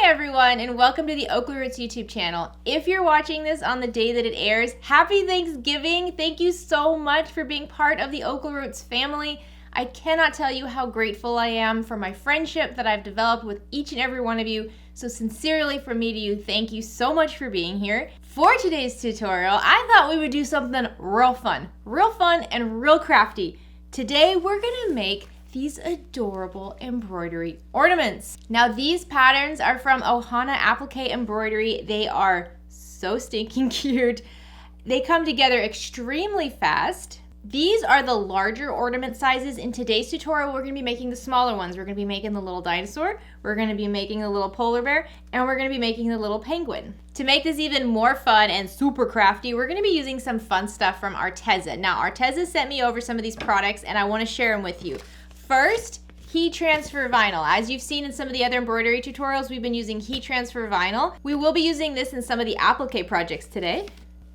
Hi everyone, and welcome to the OklaRoots YouTube channel. If you're watching this on the day that it airs, happy Thanksgiving! Thank you so much for being part of the OklaRoots family. I cannot tell you how grateful I am for my friendship that I've developed with each and every one of you. So sincerely from me to you, thank you so much for being here. For today's tutorial, I thought we would do something real fun and real crafty. Today we're gonna make these adorable embroidery ornaments. Now these patterns are from Ohana Applique Embroidery. They are so stinking cute. They come together extremely fast. These are the larger ornament sizes. In today's tutorial, we're gonna be making the smaller ones. We're gonna be making the little dinosaur, we're gonna be making the little polar bear, and we're gonna be making the little penguin. To make this even more fun and super crafty, we're gonna be using some fun stuff from Arteza. Now, Arteza sent me over some of these products and I wanna share them with you. First, heat transfer vinyl. As you've seen in some of the other embroidery tutorials, we've been using heat transfer vinyl. We will be using this in some of the applique projects today.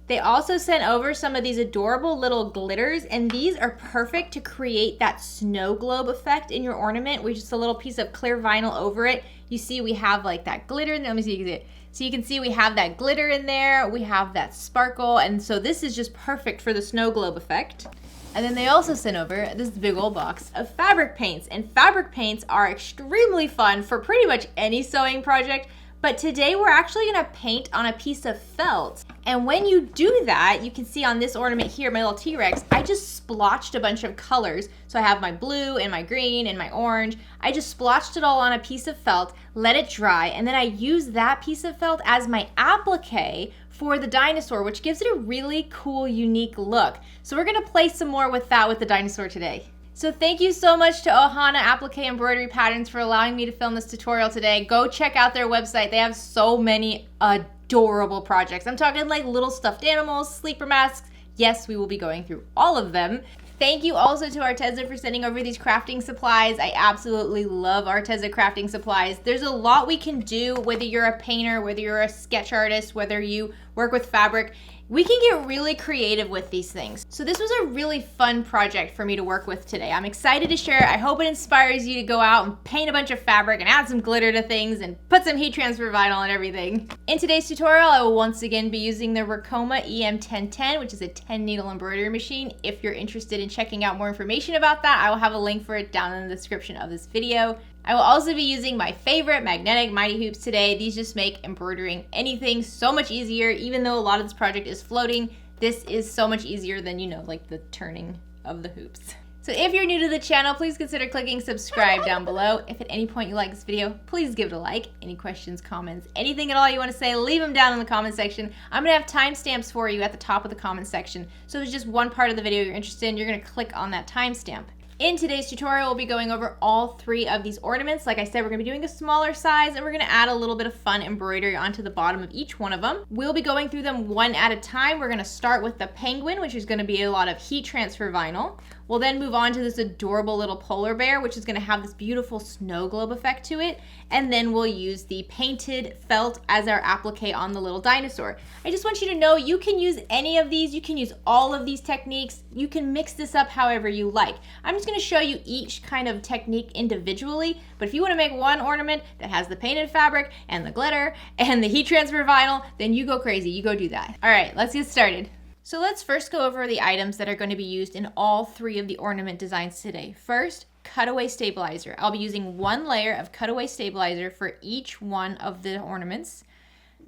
They also sent over some of these adorable little glitters, and these are perfect to create that snow globe effect in your ornament with just a little piece of clear vinyl over it. You see we have like that glitter. Let me see if you can see it. So you can see we have that glitter in there, we have that sparkle, and so this is just perfect for the snow globe effect. And then they also sent over this big old box of fabric paints. And fabric paints are extremely fun for pretty much any sewing project. But today we're actually gonna paint on a piece of felt. And when you do that, you can see on this ornament here, my little T-Rex, I just splotched a bunch of colors. So I have my blue and my green and my orange. I just splotched it all on a piece of felt, let it dry, and then I use that piece of felt as my applique for the dinosaur, which gives it a really cool, unique look. So we're gonna play some more with that with the dinosaur today. So thank you so much to Ohana Applique Embroidery Patterns for allowing me to film this tutorial today. Go check out their website. They have so many adorable projects. I'm talking like little stuffed animals, sleeper masks. Yes, we will be going through all of them. Thank you also to Arteza for sending over these crafting supplies. I absolutely love Arteza crafting supplies. There's a lot we can do, whether you're a painter, whether you're a sketch artist, whether you work with fabric. We can get really creative with these things. So this was a really fun project for me to work with today. I'm excited to share it. I hope it inspires you to go out and paint a bunch of fabric and add some glitter to things and put some heat transfer vinyl on everything. In today's tutorial, I will once again be using the Ricoma EM1010, which is a 10 needle embroidery machine. If you're interested in checking out more information about that, I will have a link for it down in the description of this video. I will also be using my favorite magnetic mighty hoops today. These just make embroidering anything so much easier. Even though a lot of this project is floating, this is so much easier than, you know, like the turning of the hoops. So if you're new to the channel, please consider clicking subscribe down below. If at any point you like this video, please give it a like. Any questions, comments, anything at all you want to say, leave them down in the comment section. I'm gonna have timestamps for you at the top of the comment section. So if there's just one part of the video you're interested in, you're gonna click on that timestamp. In today's tutorial, we'll be going over all three of these ornaments. Like I said, we're gonna be doing a smaller size and we're gonna add a little bit of fun embroidery onto the bottom of each one of them. We'll be going through them one at a time. We're gonna start with the penguin, which is gonna be a lot of heat transfer vinyl. We'll then move on to this adorable little polar bear, which is gonna have this beautiful snow globe effect to it. And then we'll use the painted felt as our applique on the little dinosaur. I just want you to know you can use any of these. You can use all of these techniques. You can mix this up however you like. I'm just gonna show you each kind of technique individually, but if you wanna make one ornament that has the painted fabric and the glitter and the heat transfer vinyl, then you go crazy, you go do that. All right, let's get started. So let's first go over the items that are going to be used in all three of the ornament designs today. First, cutaway stabilizer. I'll be using one layer of cutaway stabilizer for each one of the ornaments.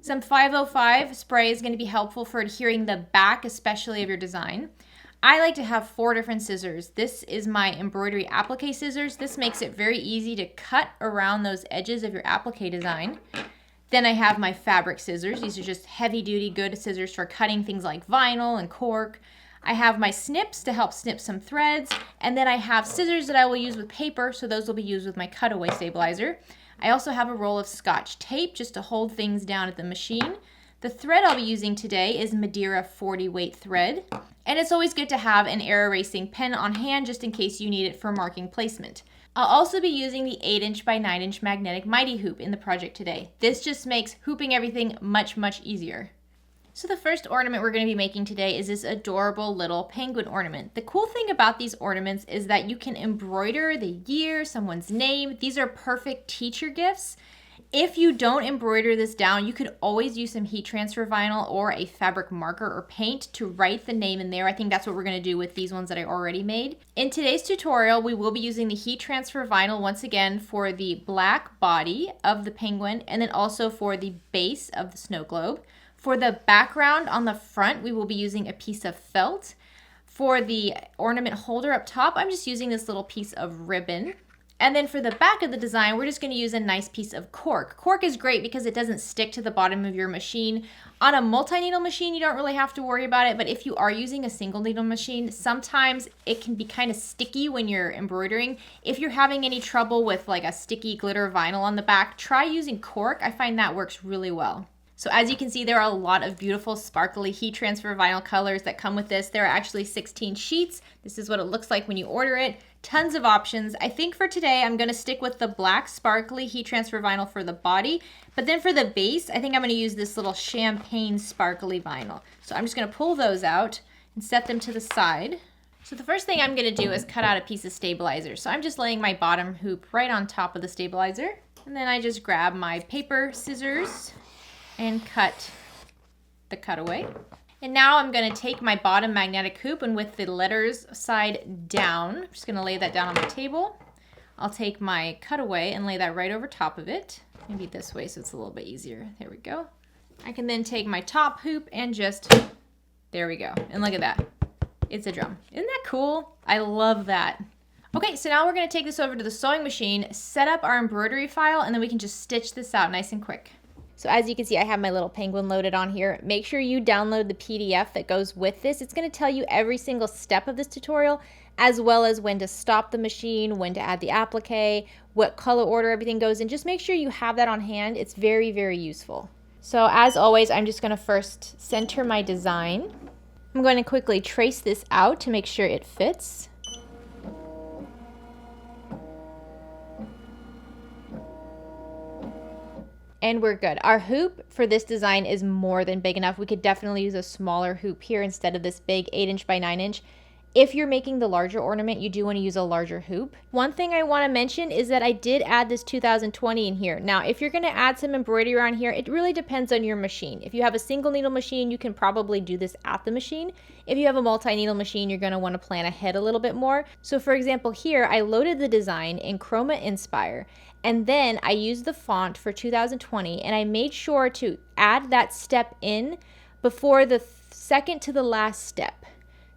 Some 505 spray is going to be helpful for adhering the back, especially of your design. I like to have 4 different scissors. This is my embroidery applique scissors. This makes it very easy to cut around those edges of your applique design. Then I have my fabric scissors. These are just heavy duty good scissors for cutting things like vinyl and cork. I have my snips to help snip some threads. And then I have scissors that I will use with paper, so those will be used with my cutaway stabilizer. I also have a roll of Scotch tape just to hold things down at the machine. The thread I'll be using today is Madeira 40 weight thread. And it's always good to have an air erasing pen on hand just in case you need it for marking placement. I'll also be using the 8" by 9" magnetic mighty hoop in the project today. This just makes hooping everything much, much easier. So the first ornament we're going to be making today is this adorable little penguin ornament. The cool thing about these ornaments is that you can embroider the year, someone's name. These are perfect teacher gifts. If you don't embroider this down, you could always use some heat transfer vinyl or a fabric marker or paint to write the name in there. I think that's what we're going to do with these ones that I already made. In today's tutorial, we will be using the heat transfer vinyl once again for the black body of the penguin and then also for the base of the snow globe. For the background on the front, we will be using a piece of felt. For the ornament holder up top, I'm just using this little piece of ribbon. And then for the back of the design, we're just going to use a nice piece of cork. Cork is great because it doesn't stick to the bottom of your machine. On a multi-needle machine, you don't really have to worry about it, but if you are using a single needle machine, sometimes it can be kind of sticky when you're embroidering. If you're having any trouble with like a sticky glitter vinyl on the back, try using cork. I find that works really well. So as you can see, there are a lot of beautiful sparkly heat transfer vinyl colors that come with this. There are actually 16 sheets. This is what it looks like when you order it. Tons of options. I think for today, I'm gonna stick with the black sparkly heat transfer vinyl for the body, but then for the base, I think I'm gonna use this little champagne sparkly vinyl. So I'm just gonna pull those out and set them to the side. So the first thing I'm gonna do is cut out a piece of stabilizer. So I'm just laying my bottom hoop right on top of the stabilizer. And then I just grab my paper scissors and cut the cutaway. And now I'm going to take my bottom magnetic hoop and with the letters side down, I'm just going to lay that down on the table. I'll take my cutaway and lay that right over top of it. Maybe this way so it's a little bit easier. There we go. I can then take my top hoop and just, there we go. And look at that. It's a drum. Isn't that cool? I love that. Okay, so now we're going to take this over to the sewing machine, set up our embroidery file, and then we can just stitch this out nice and quick. So as you can see, I have my little penguin loaded on here. Make sure you download the PDF that goes with this. It's going to tell you every single step of this tutorial, as well as when to stop the machine, when to add the applique, what color order everything goes in. Just make sure you have that on hand. It's very, very useful. So as always, I'm just going to first center my design. I'm going to quickly trace this out to make sure it fits. And we're good. Our hoop for this design is more than big enough. We could definitely use a smaller hoop here instead of this big 8" by 9". If you're making the larger ornament, you do want to use a larger hoop. One thing I want to mention is that I did add this 2020 in here. Now, if you're going to add some embroidery on here, it really depends on your machine. If you have a single needle machine, you can probably do this at the machine. If you have a multi-needle machine, you're going to want to plan ahead a little bit more. So for example, here, I loaded the design in Chroma Inspire, and then I used the font for 2020, and I made sure to add that step in before the second to the last step.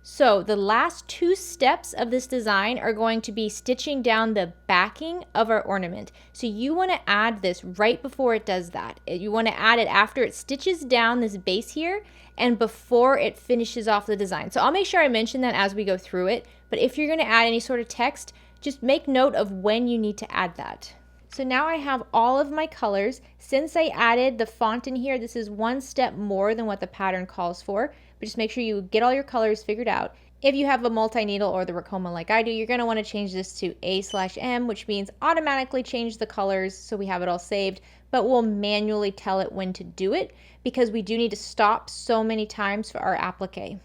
So the last 2 steps of this design are going to be stitching down the backing of our ornament. So you want to add this right before it does that. You want to add it after it stitches down this base here and before it finishes off the design. So I'll make sure I mention that as we go through it. But if you're going to add any sort of text, just make note of when you need to add that. So now I have all of my colors. Since I added the font in here, this is 1 step more than what the pattern calls for. But just make sure you get all your colors figured out. If you have a multi-needle or the Ricoma like I do, you're going to want to change this to A/M, which means automatically change the colors so we have it all saved, but we'll manually tell it when to do it because we do need to stop so many times for our applique.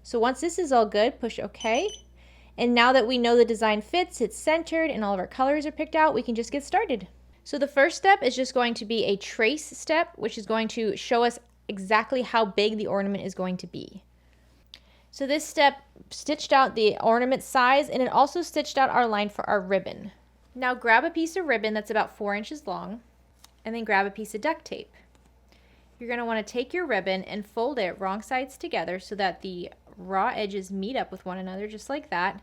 So once this is all good, push OK. And now that we know the design fits, it's centered, and all of our colors are picked out, we can just get started. So the first step is just going to be a trace step, which is going to show us exactly how big the ornament is going to be. So this step stitched out the ornament size, and it also stitched out our line for our ribbon. Now grab a piece of ribbon that's about 4 inches long, and then grab a piece of duct tape. You're going to want to take your ribbon and fold it wrong sides together so that the raw edges meet up with one another, just like that.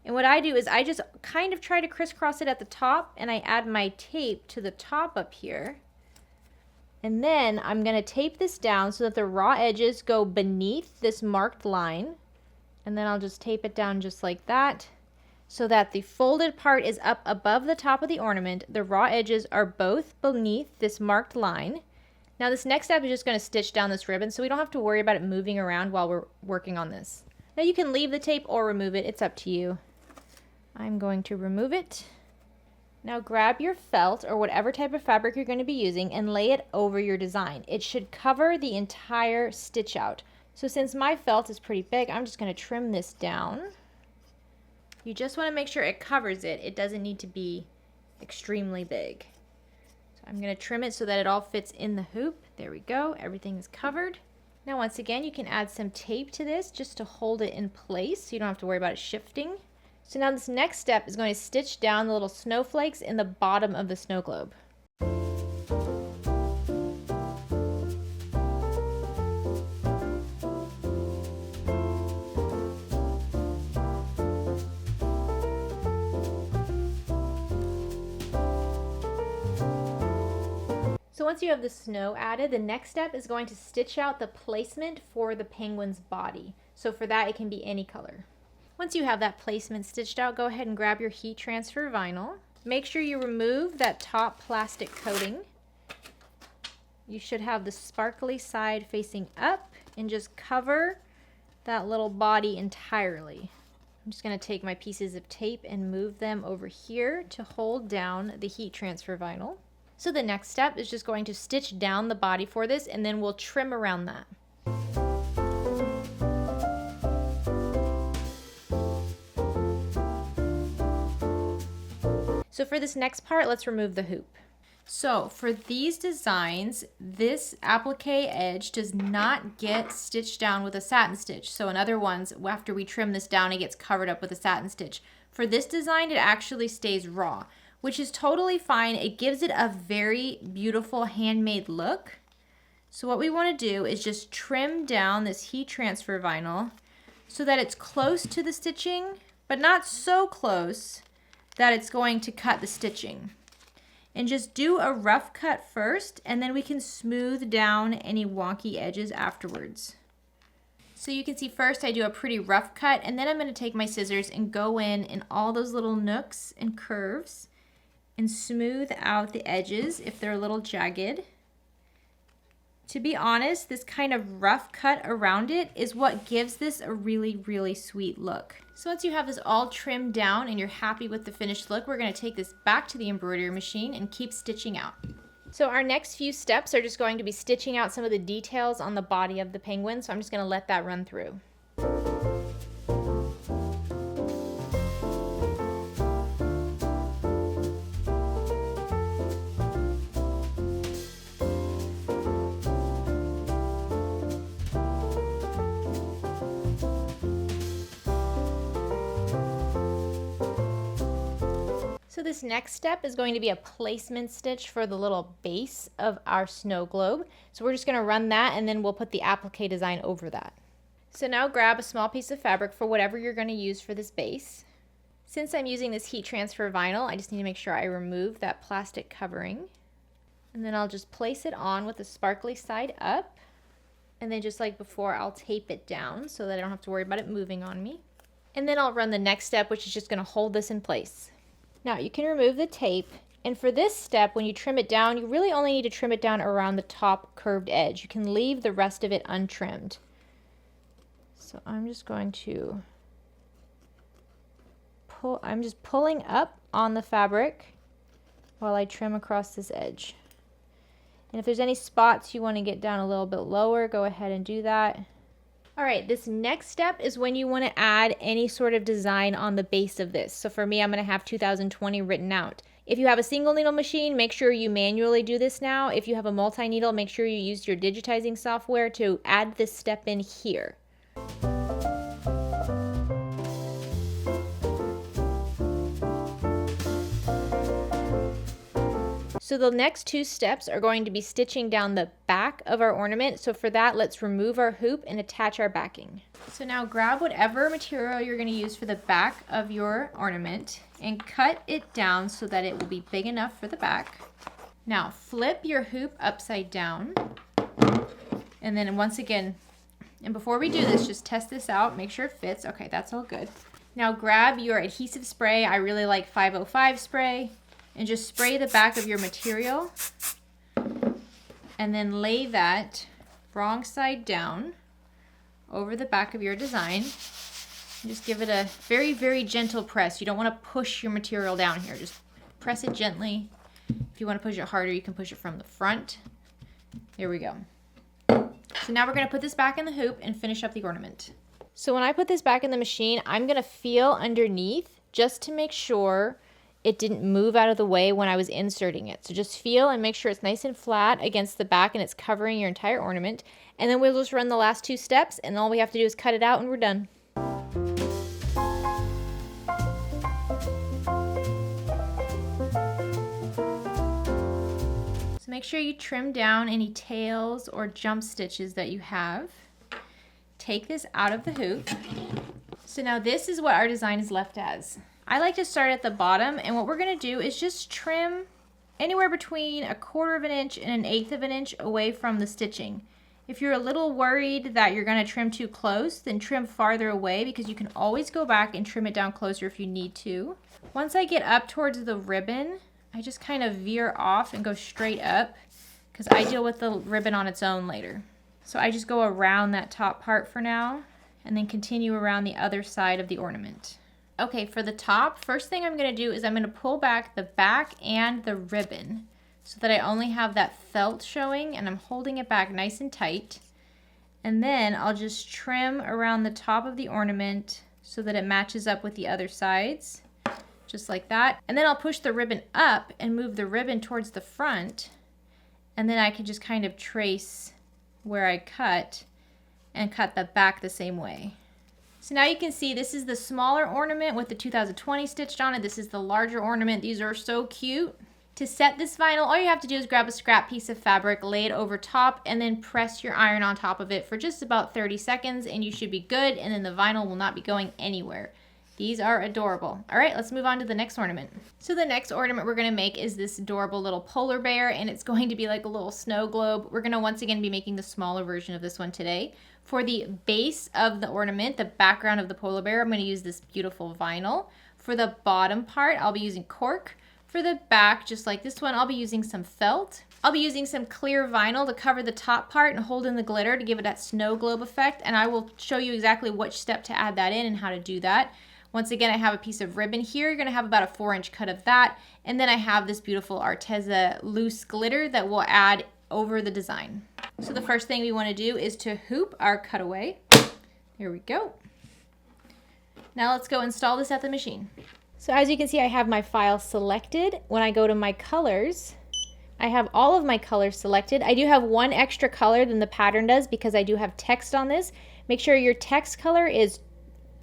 And what I do is I just kind of try to crisscross it at the top, and I add my tape to the top up here. And then I'm going to tape this down so that the raw edges go beneath this marked line. And then I'll just tape it down just like that so that the folded part is up above the top of the ornament. The raw edges are both beneath this marked line. Now this next step is just going to stitch down this ribbon so we don't have to worry about it moving around while we're working on this. Now you can leave the tape or remove it. It's up to you. I'm going to remove it. Now grab your felt or whatever type of fabric you're going to be using and lay it over your design. It should cover the entire stitch out. So since my felt is pretty big, I'm just going to trim this down. You just want to make sure it covers it. It doesn't need to be extremely big. So So I'm going to trim it so that it all fits in the hoop. There we go. Everything is covered. Now once again, you can add some tape to this just to hold it in place so you don't have to worry about it shifting. So now this next step is going to stitch down the little snowflakes in the bottom of the snow globe. So once you have the snow added, the next step is going to stitch out the placement for the penguin's body. So for that, it can be any color. Once you have that placement stitched out, go ahead and grab your heat transfer vinyl. Make sure you remove that top plastic coating. You should have the sparkly side facing up and just cover that little body entirely. I'm just going to take my pieces of tape and move them over here to hold down the heat transfer vinyl. So the next step is just going to stitch down the body for this, and then we'll trim around that. So for this next part, let's remove the hoop. So for these designs, this applique edge does not get stitched down with a satin stitch. So in other ones, after we trim this down, it gets covered up with a satin stitch. For this design, it actually stays raw, which is totally fine. It gives it a very beautiful handmade look. So what we want to do is just trim down this heat transfer vinyl so that it's close to the stitching, but not so close that it's going to cut the stitching. And just do a rough cut first, and then we can smooth down any wonky edges afterwards. So you can see first I do a pretty rough cut, and then I'm going to take my scissors and go in all those little nooks and curves and smooth out the edges if they're a little jagged. To be honest, this kind of rough cut around it is what gives this a really, really sweet look. So once you have this all trimmed down and you're happy with the finished look, we're going to take this back to the embroidery machine and keep stitching out. So our next few steps are just going to be stitching out some of the details on the body of the penguin, so I'm just going to let that run through. So this next step is going to be a placement stitch for the little base of our snow globe. So we're just going to run that, and then we'll put the applique design over that. So now grab a small piece of fabric for whatever you're going to use for this base. Since I'm using this heat transfer vinyl, I just need to make sure I remove that plastic covering. And then I'll just place it on with the sparkly side up. And then just like before, I'll tape it down so that I don't have to worry about it moving on me. And then I'll run the next step, which is just going to hold this in place. Now you can remove the tape, and for this step, when you trim it down, you really only need to trim it down around the top curved edge. You can leave the rest of it untrimmed. So I'm just going to I'm just pulling up on the fabric while I trim across this edge. And if there's any spots you want to get down a little bit lower, go ahead and do that. All right, this next step is when you want to add any sort of design on the base of this. So for me, I'm going to have 2020 written out. If you have a single needle machine, make sure you manually do this now. If you have a multi-needle, make sure you use your digitizing software to add this step in here. So the next two steps are going to be stitching down the back of our ornament. So for that, let's remove our hoop and attach our backing. So now grab whatever material you're going to use for the back of your ornament and cut it down so that it will be big enough for the back. Now flip your hoop upside down. And then once again, and before we do this, just test this out, make sure it fits. Okay, that's all good. Now grab your adhesive spray. I really like 505 spray. And just spray the back of your material and then lay that wrong side down over the back of your design. And just give it a very, very gentle press. You don't want to push your material down here. Just press it gently. If you want to push it harder, you can push it from the front. There we go. So now we're going to put this back in the hoop and finish up the ornament. So when I put this back in the machine, I'm going to feel underneath just to make sure it didn't move out of the way when I was inserting it. So just feel and make sure it's nice and flat against the back and it's covering your entire ornament. And then we'll just run the last 2 steps, and all we have to do is cut it out and we're done. So make sure you trim down any tails or jump stitches that you have. Take this out of the hoop. So now this is what our design is left as. I like to start at the bottom, and what we're gonna do is just trim anywhere between 1/4 of an inch and 1/8 of an inch away from the stitching. If you're a little worried that you're gonna trim too close, then trim farther away, because you can always go back and trim it down closer if you need to. Once I get up towards the ribbon, I just kind of veer off and go straight up, because I deal with the ribbon on its own later. So I just go around that top part for now, and then continue around the other side of the ornament. Okay, for the top, first thing I'm gonna do is I'm gonna pull back the back and the ribbon so that I only have that felt showing, and I'm holding it back nice and tight. And then I'll just trim around the top of the ornament so that it matches up with the other sides, just like that. And then I'll push the ribbon up and move the ribbon towards the front, and then I can just kind of trace where I cut and cut the back the same way. So now you can see this is the smaller ornament with the 2020 stitched on it. This is the larger ornament. These are so cute. To set this vinyl, all you have to do is grab a scrap piece of fabric, lay it over top, and then press your iron on top of it for just about 30 seconds, and you should be good, and then the vinyl will not be going anywhere. These are adorable. All right, let's move on to the next ornament. So the next ornament we're gonna make is this adorable little polar bear, and it's going to be like a little snow globe. We're gonna once again be making the smaller version of this one today. For the base of the ornament, the background of the polar bear, I'm gonna use this beautiful vinyl. For the bottom part, I'll be using cork. For the back, just like this one, I'll be using some felt. I'll be using some clear vinyl to cover the top part and hold in the glitter to give it that snow globe effect, and I will show you exactly which step to add that in and how to do that. Once again, I have a piece of ribbon here. You're gonna have about a 4-inch cut of that, and then I have this beautiful Arteza loose glitter that we'll add over the design. So the first thing we wanna do is to hoop our cutaway. Here we go. Now let's go install this at the machine. So as you can see, I have my file selected. When I go to my colors, I have all of my colors selected. I do have one extra color than the pattern does because I do have text on this. Make sure your text color is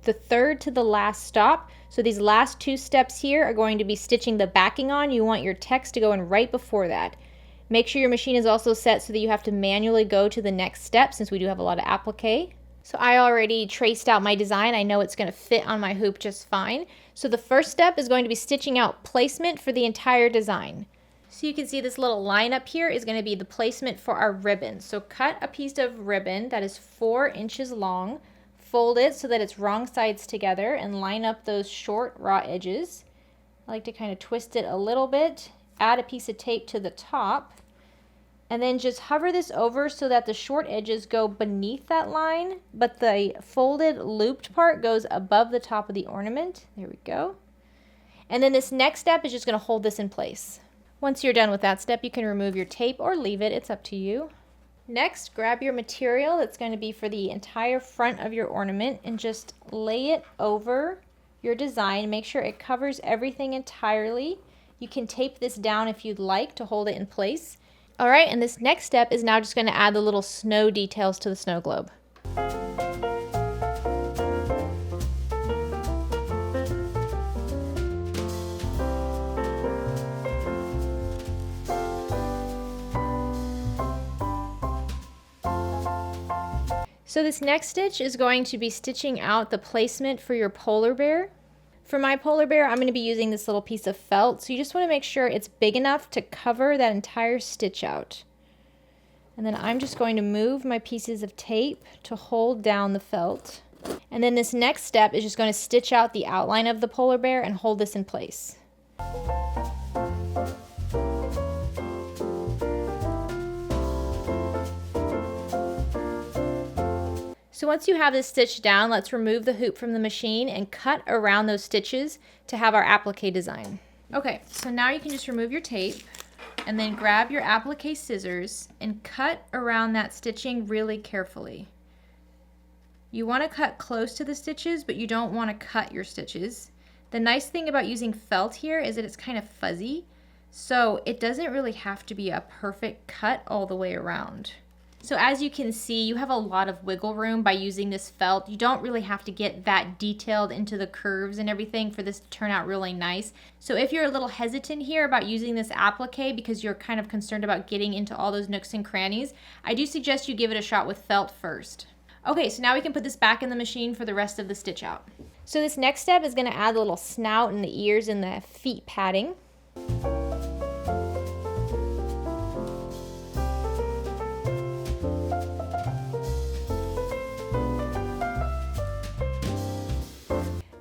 the third to the last stop. So these last 2 steps here are going to be stitching the backing on. You want your text to go in right before that. Make sure your machine is also set so that you have to manually go to the next step, since we do have a lot of applique. So I already traced out my design. I know it's going to fit on my hoop just fine. So the first step is going to be stitching out placement for the entire design. So you can see this little line up here is going to be the placement for our ribbon. So cut a piece of ribbon that is 4 inches long, fold it so that it's wrong sides together, and line up those short raw edges. I like to kind of twist it a little bit, add a piece of tape to the top, and then just hover this over so that the short edges go beneath that line, but the folded looped part goes above the top of the ornament. There we go. And then this next step is just going to hold this in place. Once you're done with that step, you can remove your tape or leave it. It's up to you. Next, grab your material that's going to be for the entire front of your ornament and just lay it over your design. Make sure it covers everything entirely. You can tape this down if you'd like to hold it in place. All right, and this next step is now just going to add the little snow details to the snow globe. So this next stitch is going to be stitching out the placement for your polar bear. For my polar bear, I'm going to be using this little piece of felt, so you just want to make sure it's big enough to cover that entire stitch out. And then I'm just going to move my pieces of tape to hold down the felt. And then this next step is just going to stitch out the outline of the polar bear and hold this in place. So once you have this stitched down, let's remove the hoop from the machine and cut around those stitches to have our applique design. Okay, so now you can just remove your tape and then grab your applique scissors and cut around that stitching really carefully. You want to cut close to the stitches, but you don't want to cut your stitches. The nice thing about using felt here is that it's kind of fuzzy, so it doesn't really have to be a perfect cut all the way around. So as you can see, you have a lot of wiggle room by using this felt. You don't really have to get that detailed into the curves and everything for this to turn out really nice. So if you're a little hesitant here about using this applique because you're kind of concerned about getting into all those nooks and crannies, I do suggest you give it a shot with felt first. Okay, so now we can put this back in the machine for the rest of the stitch out. So this next step is going to add the little snout and the ears and the feet padding.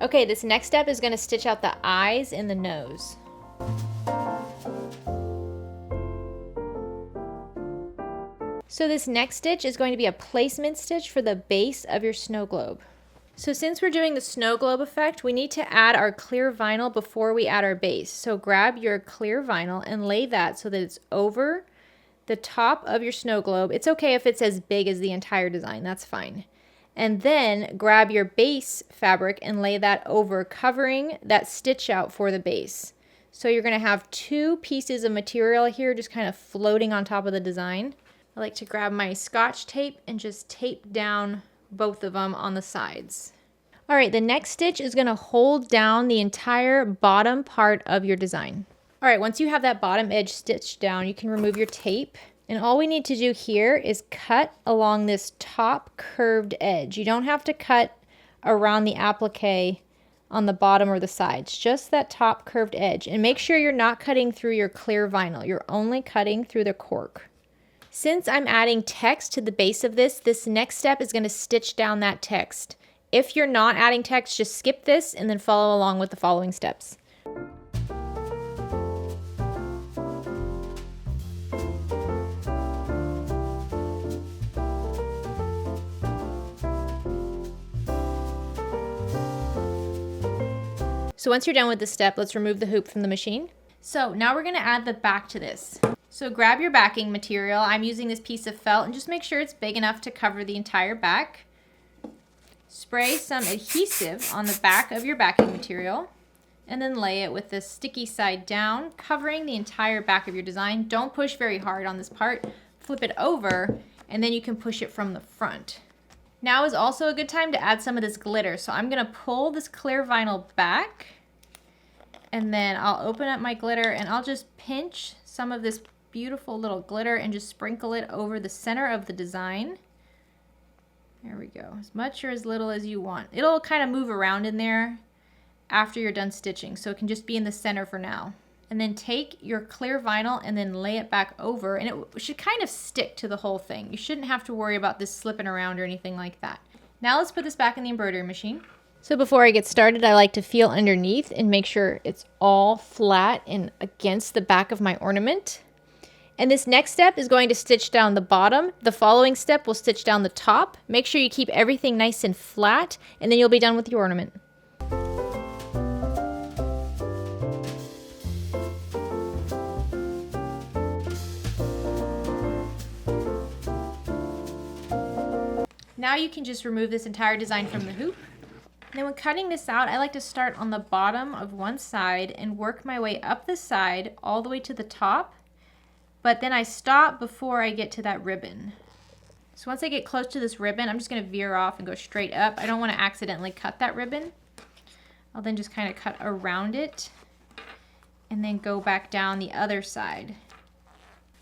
Okay, this next step is going to stitch out the eyes and the nose. So this next stitch is going to be a placement stitch for the base of your snow globe. So since we're doing the snow globe effect, we need to add our clear vinyl before we add our base. So grab your clear vinyl and lay that so that it's over the top of your snow globe. It's okay if it's as big as the entire design, that's fine. And then grab your base fabric and lay that over, covering that stitch out for the base. So you're going to have two pieces of material here just kind of floating on top of the design. I like to grab my Scotch tape and just tape down both of them on the sides. All right, the next stitch is going to hold down the entire bottom part of your design. All right, once you have that bottom edge stitched down, you can remove your tape. And all we need to do here is cut along this top curved edge. You don't have to cut around the applique on the bottom or the sides, just that top curved edge. And make sure you're not cutting through your clear vinyl. You're only cutting through the cork. Since I'm adding text to the base of this next step is going to stitch down that text. If you're not adding text, just skip this and then follow along with the following steps. So once you're done with this step, let's remove the hoop from the machine. So now we're going to add the back to this. So grab your backing material. I'm using this piece of felt and just make sure it's big enough to cover the entire back. Spray some adhesive on the back of your backing material and then lay it with the sticky side down, covering the entire back of your design. Don't push very hard on this part. Flip it over and then you can push it from the front. Now is also a good time to add some of this glitter. So I'm going to pull this clear vinyl back and then I'll open up my glitter and I'll just pinch some of this beautiful little glitter and just sprinkle it over the center of the design. There we go. As much or as little as you want. It'll kind of move around in there after you're done stitching, so it can just be in the center for now. And then take your clear vinyl and then lay it back over, and it should kind of stick to the whole thing. You shouldn't have to worry about this slipping around or anything like that. Now let's put this back in the embroidery machine. So before I get started, I like to feel underneath and make sure it's all flat and against the back of my ornament. And this next step is going to stitch down the bottom. The following step will stitch down the top. Make sure you keep everything nice and flat, and then you'll be done with your ornament. Now you can just remove this entire design from the hoop. Now when cutting this out, I like to start on the bottom of one side and work my way up the side all the way to the top, but then I stop before I get to that ribbon. So once I get close to this ribbon, I'm just going to veer off and go straight up. I don't want to accidentally cut that ribbon. I'll then just kind of cut around it and then go back down the other side.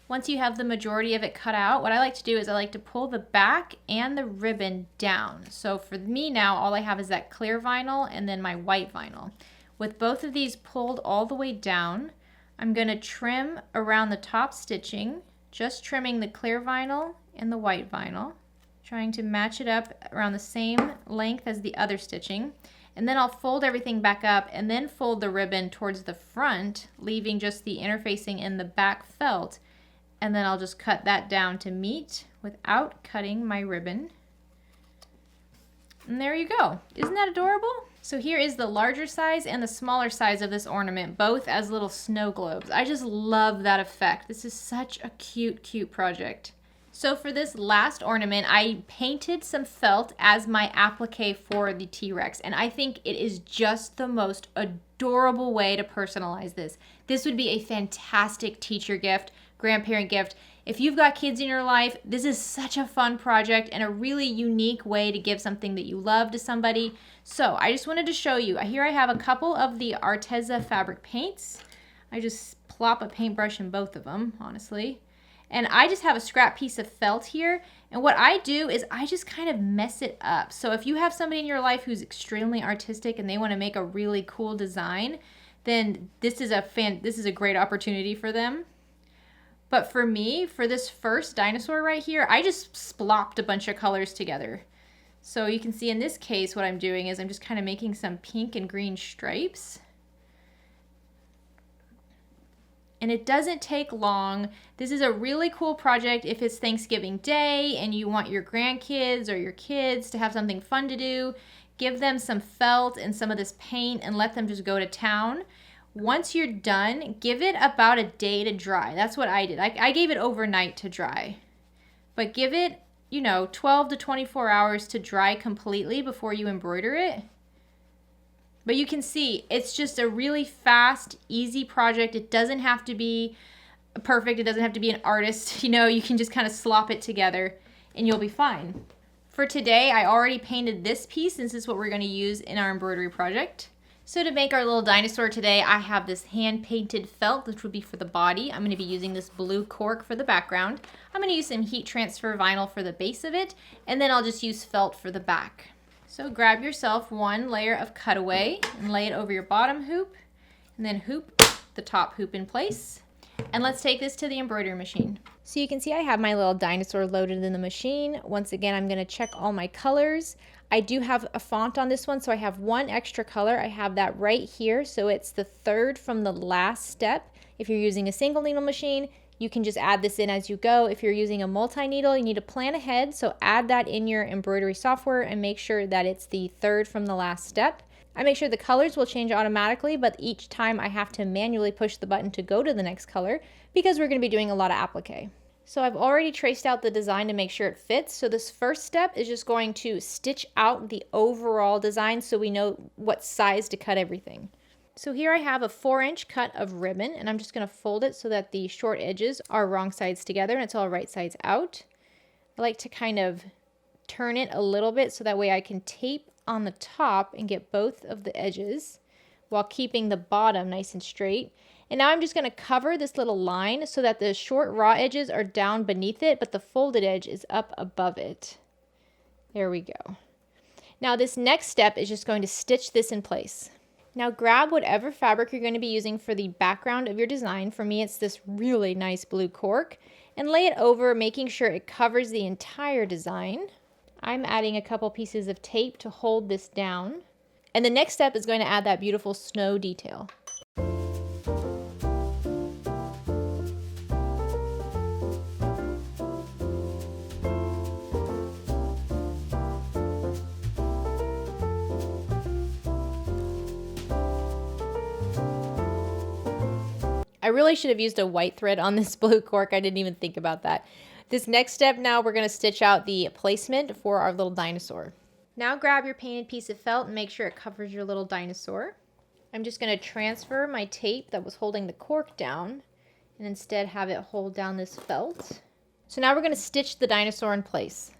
Once you have the majority of it cut out, what I like to do is I like to pull the back and the ribbon down. So for me now, all I have is that clear vinyl and then my white vinyl. With both of these pulled all the way down, I'm going to trim around the top stitching, just trimming the clear vinyl and the white vinyl, trying to match it up around the same length as the other stitching. And then I'll fold everything back up and then fold the ribbon towards the front, leaving just the interfacing in the back felt. And then I'll just cut that down to meet without cutting my ribbon. And there you go. Isn't that adorable? So here is the larger size and the smaller size of this ornament, both as little snow globes. I just love that effect. This is such a cute, cute project. So for this last ornament, I painted some felt as my applique for the T-Rex, and I think it is just the most adorable way to personalize this. This would be a fantastic teacher gift, grandparent gift. If you've got kids in your life, this is such a fun project and a really unique way to give something that you love to somebody. So I just wanted to show you. Here I have a couple of the Arteza fabric paints. I just plop a paintbrush in both of them, honestly. And I just have a scrap piece of felt here. And what I do is I just kind of mess it up. So if you have somebody in your life who's extremely artistic and they want to make a really cool design, then this is a great opportunity for them. But for me, for this first dinosaur right here, I just splopped a bunch of colors together. So you can see in this case what I'm doing is I'm just kind of making some pink and green stripes. And it doesn't take long. This is a really cool project if it's Thanksgiving Day and you want your grandkids or your kids to have something fun to do. Give them some felt and some of this paint and let them just go to town. Once you're done, give it about a day to dry. That's what I did. I gave it overnight to dry. But give it, 12 to 24 hours to dry completely before you embroider it. But you can see it's just a really fast, easy project. It doesn't have to be perfect. It doesn't have to be an artist. You can just kind of slop it together and you'll be fine. For today, I already painted this piece since this is what we're going to use in our embroidery project. So to make our little dinosaur today, I have this hand-painted felt, which would be for the body. I'm going to be using this blue cork for the background. I'm going to use some heat transfer vinyl for the base of it, and then I'll just use felt for the back. So grab yourself one layer of cutaway and lay it over your bottom hoop, and then hoop the top hoop in place. And let's take this to the embroidery machine. So you can see I have my little dinosaur loaded in the machine. Once again, I'm going to check all my colors. I do have a font on this one, so I have one extra color. I have that right here, so it's the third from the last step. If you're using a single needle machine, you can just add this in as you go. If you're using a multi-needle, you need to plan ahead, so add that in your embroidery software and make sure that it's the third from the last step. I make sure the colors will change automatically, but each time I have to manually push the button to go to the next color because we're going to be doing a lot of applique. So I've already traced out the design to make sure it fits. So this first step is just going to stitch out the overall design so we know what size to cut everything. So here I have a 4-inch cut of ribbon, and I'm just going to fold it so that the short edges are wrong sides together and it's all right sides out. I like to kind of turn it a little bit so that way I can tape on the top and get both of the edges while keeping the bottom nice and straight. And now I'm just going to cover this little line so that the short raw edges are down beneath it, but the folded edge is up above it. There we go. Now this next step is just going to stitch this in place. Now grab whatever fabric you're going to be using for the background of your design. For me, it's this really nice blue cork, and lay it over, making sure it covers the entire design. I'm adding a couple pieces of tape to hold this down. And the next step is going to add that beautiful snow detail. I really should have used a white thread on this blue cork. I didn't even think about that. This next step now, we're going to stitch out the placement for our little dinosaur. Now grab your painted piece of felt and make sure it covers your little dinosaur. I'm just going to transfer my tape that was holding the cork down and instead have it hold down this felt. So now we're going to stitch the dinosaur in place.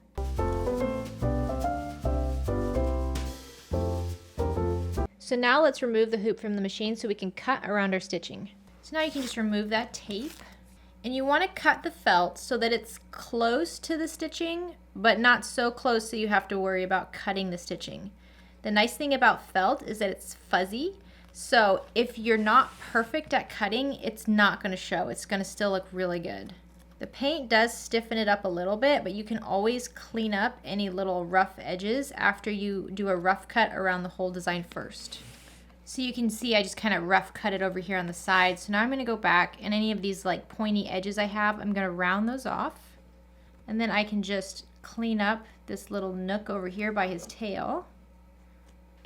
So now let's remove the hoop from the machine so we can cut around our stitching. So now you can just remove that tape, and you want to cut the felt so that it's close to the stitching, but not so close so you have to worry about cutting the stitching. The nice thing about felt is that it's fuzzy, so if you're not perfect at cutting, it's not going to show. It's going to still look really good. The paint does stiffen it up a little bit, but you can always clean up any little rough edges after you do a rough cut around the whole design first. So you can see I just kind of rough cut it over here on the side. So now I'm going to go back, and any of these like pointy edges I have, I'm going to round those off. And then I can just clean up this little nook over here by his tail.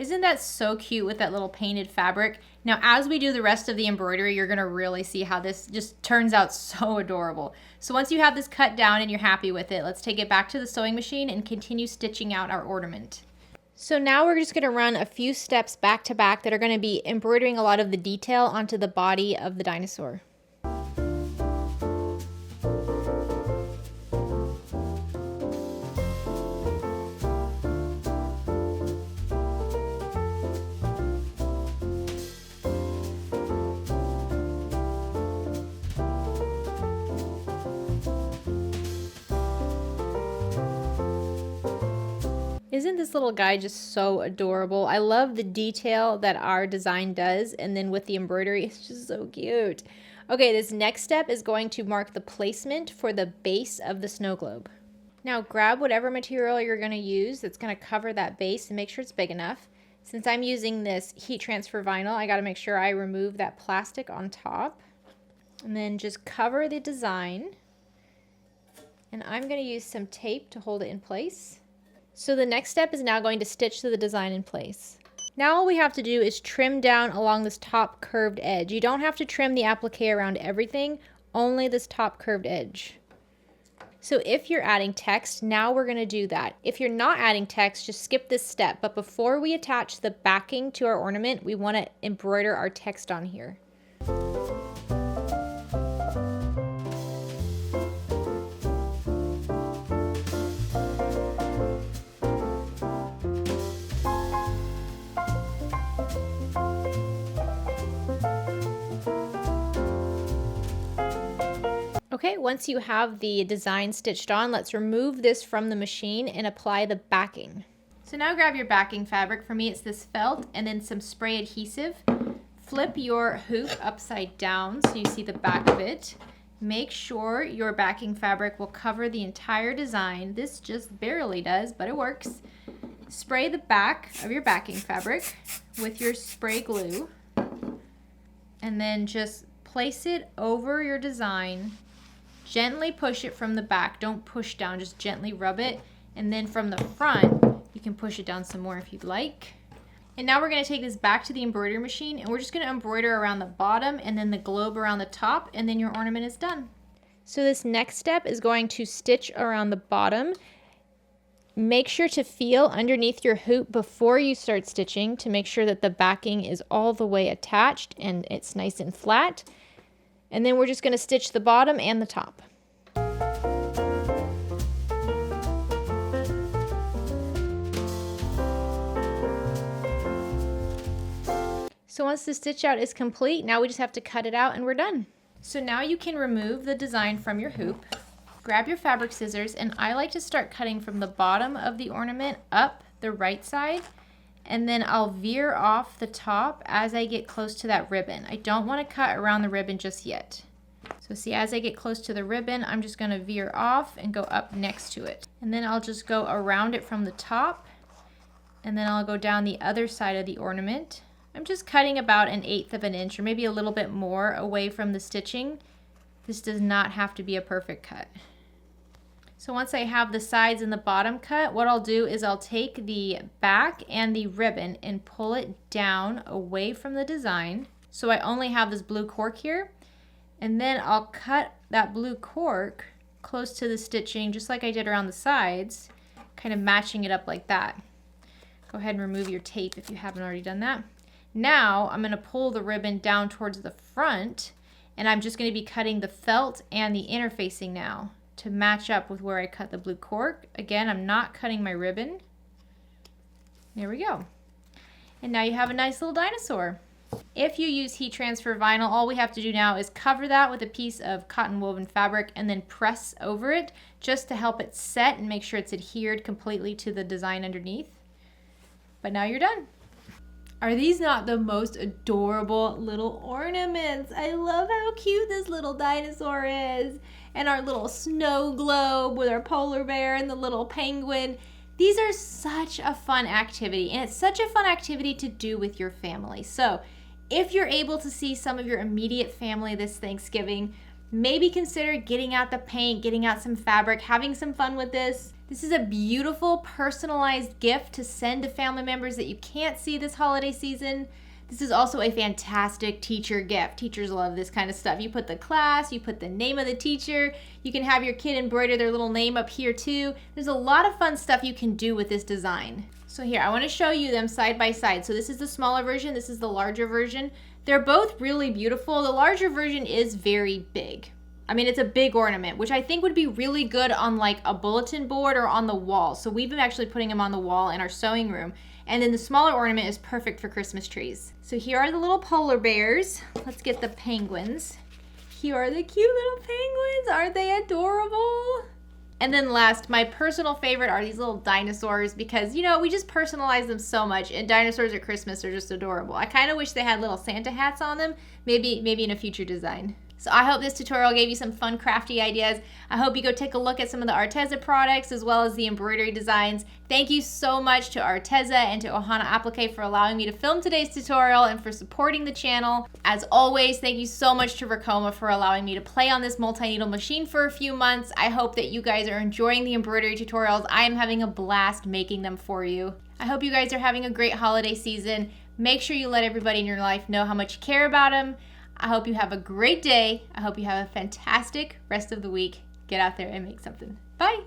Isn't that so cute with that little painted fabric? Now, as we do the rest of the embroidery, you're gonna really see how this just turns out so adorable. So once you have this cut down and you're happy with it, let's take it back to the sewing machine and continue stitching out our ornament. So now we're just gonna run a few steps back to back that are gonna be embroidering a lot of the detail onto the body of the dinosaur. Isn't this little guy just so adorable? I love the detail that our design does, and then with the embroidery, it's just so cute. Okay, this next step is going to mark the placement for the base of the snow globe. Now grab whatever material you're going to use that's going to cover that base and make sure it's big enough. Since I'm using this heat transfer vinyl, I got to make sure I remove that plastic on top. And then just cover the design. And I'm going to use some tape to hold it in place. So the next step is now going to stitch the design in place. Now all we have to do is trim down along this top curved edge. You don't have to trim the applique around everything, only this top curved edge. So if you're adding text, now we're going to do that. If you're not adding text, just skip this step. But before we attach the backing to our ornament, we want to embroider our text on here. Okay, once you have the design stitched on, let's remove this from the machine and apply the backing. So now grab your backing fabric. For me, it's this felt and then some spray adhesive. Flip your hoop upside down so you see the back of it. Make sure your backing fabric will cover the entire design. This just barely does, but it works. Spray the back of your backing fabric with your spray glue and then just place it over your design. Gently push it from the back. Don't push down, just gently rub it. And then from the front, you can push it down some more if you'd like. And now we're going to take this back to the embroidery machine and we're just going to embroider around the bottom and then the globe around the top, and then your ornament is done. So this next step is going to stitch around the bottom. Make sure to feel underneath your hoop before you start stitching to make sure that the backing is all the way attached and it's nice and flat. And then we're just going to stitch the bottom and the top. So once the stitch out is complete, now we just have to cut it out and we're done. So now you can remove the design from your hoop. Grab your fabric scissors, and I like to start cutting from the bottom of the ornament up the right side. And then I'll veer off the top as I get close to that ribbon. I don't want to cut around the ribbon just yet. So see, as I get close to the ribbon, I'm just going to veer off and go up next to it. And then I'll just go around it from the top, and then I'll go down the other side of the ornament. I'm just cutting about 1/8 of an inch or maybe a little bit more away from the stitching. This does not have to be a perfect cut. So once I have the sides and the bottom cut, what I'll do is I'll take the back and the ribbon and pull it down away from the design. So I only have this blue cork here. And then I'll cut that blue cork close to the stitching, just like I did around the sides, kind of matching it up like that. Go ahead and remove your tape if you haven't already done that. Now I'm going to pull the ribbon down towards the front, and I'm just going to be cutting the felt and the interfacing now to match up with where I cut the blue cork. Again, I'm not cutting my ribbon. There we go. And now you have a nice little dinosaur. If you use heat transfer vinyl, all we have to do now is cover that with a piece of cotton woven fabric and then press over it just to help it set and make sure it's adhered completely to the design underneath. But now you're done. Are these not the most adorable little ornaments? I love how cute this little dinosaur is. And our little snow globe with our polar bear and the little penguin. These are such a fun activity, and it's such a fun activity to do with your family. So if you're able to see some of your immediate family this Thanksgiving, maybe consider getting out the paint, getting out some fabric, having some fun with this. This is a beautiful personalized gift to send to family members that you can't see this holiday season. This is also a fantastic teacher gift. Teachers love this kind of stuff. You put the class, you put the name of the teacher, you can have your kid embroider their little name up here too. There's a lot of fun stuff you can do with this design. So here, I want to show you them side by side. So this is the smaller version, this is the larger version. They're both really beautiful. The larger version is very big. I mean, it's a big ornament, which I think would be really good on like a bulletin board or on the wall. So we've been actually putting them on the wall in our sewing room. And then the smaller ornament is perfect for Christmas trees. So here are the little polar bears. Let's get the penguins. Here are the cute little penguins. Aren't they adorable? And then last, my personal favorite are these little dinosaurs because, you know, we just personalize them so much, and dinosaurs at Christmas are just adorable. I kind of wish they had little Santa hats on them, maybe in a future design. So I hope this tutorial gave you some fun crafty ideas. I hope you go take a look at some of the Arteza products as well as the embroidery designs. Thank you so much to Arteza and to Ohana Applique for allowing me to film today's tutorial and for supporting the channel. As always, thank you so much to Racoma for allowing me to play on this multi-needle machine for a few months. I hope that you guys are enjoying the embroidery tutorials. I am having a blast making them for you. I hope you guys are having a great holiday season. Make sure you let everybody in your life know how much you care about them. I hope you have a great day. I hope you have a fantastic rest of the week. Get out there and make something. Bye.